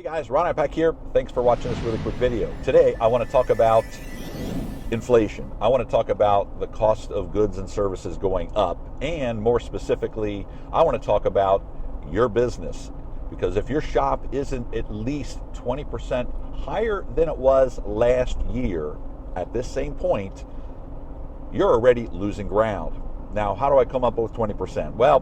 Hey guys, Ron Ipach here. Thanks for watching this really quick video. Today I want to talk about inflation. I want to talk about the cost of goods and services going up, and more specifically, I want to talk about your business. Because if your shop isn't at least 20% higher than it was last year at this same point, you're already losing ground. Now, how do I come up with 20%? Well,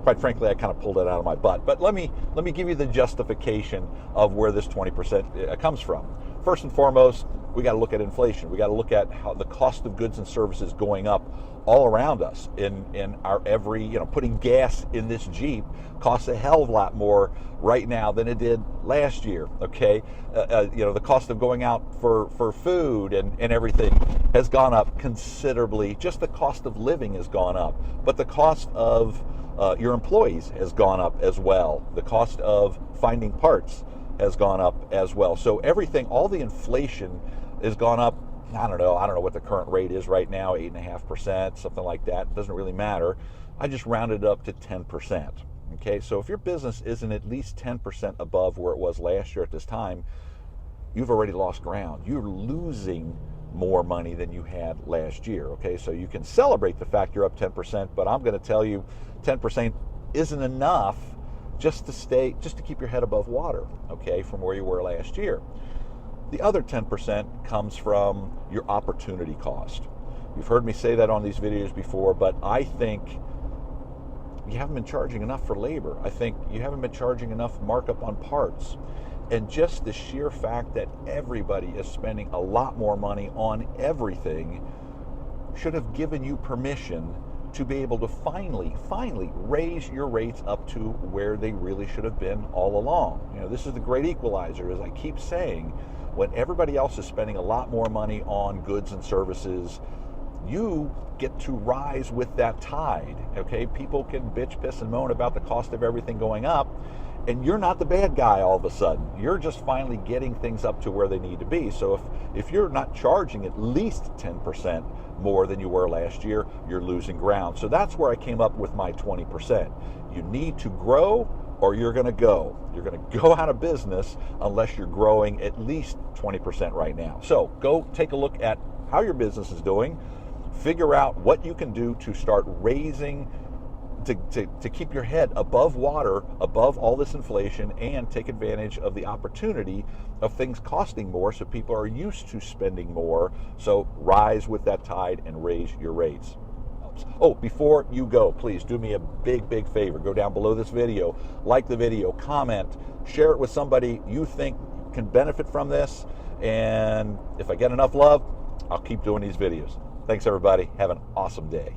quite frankly, I kind of pulled it out of my butt. But let me give you the justification of where this 20% comes from. First and foremost, we got to look at inflation. We got to look at how the cost of goods and services going up all around us in our every, putting gas in this Jeep costs a hell of a lot more right now than it did last year. Okay, the cost of going out for food and everything has gone up considerably. Just the cost of living has gone up, but the cost of your employees has gone up as well. The cost of finding parts has gone up as well. So everything, all the inflation has gone up. I don't know what the current rate is right now, 8.5%, something like that. It doesn't really matter. I just rounded it up to 10%. Okay, so if your business isn't at least 10% above where it was last year at this time, you've already lost ground. You're losing more money than you had last year. Okay, so you can celebrate the fact you're up 10%, but I'm going to tell you 10% isn't enough just to keep your head above water, okay, from where you were last year. The other 10% comes from your opportunity cost. You've heard me say that on these videos before, but I think you haven't been charging enough for labor. I think you haven't been charging enough markup on parts. And just the sheer fact that everybody is spending a lot more money on everything should have given you permission to be able to finally raise your rates up to where they really should have been all along. This is the Great Equalizer, as I keep saying. When everybody else is spending a lot more money on goods and services, you get to rise with that tide. Okay, people can bitch, piss, and moan about the cost of everything going up, and you're not the bad guy all of a sudden. You're just finally getting things up to where they need to be. So if you're not charging at least 10% more than you were last year, you're losing ground. So that's where I came up with my 20%. You need to grow or you're going to go. You're going to go out of business unless you're growing at least 20% right now. So go take a look at how your business is doing. Figure out what you can do to start raising, to keep your head above water, above all this inflation, and take advantage of the opportunity of things costing more so people are used to spending more. So rise with that tide and raise your rates. Oh, before you go, please do me a big favor. Go down below this video, like the video, comment, share it with somebody you think can benefit from this. And if I get enough love, I'll keep doing these videos. Thanks, everybody. Have an awesome day.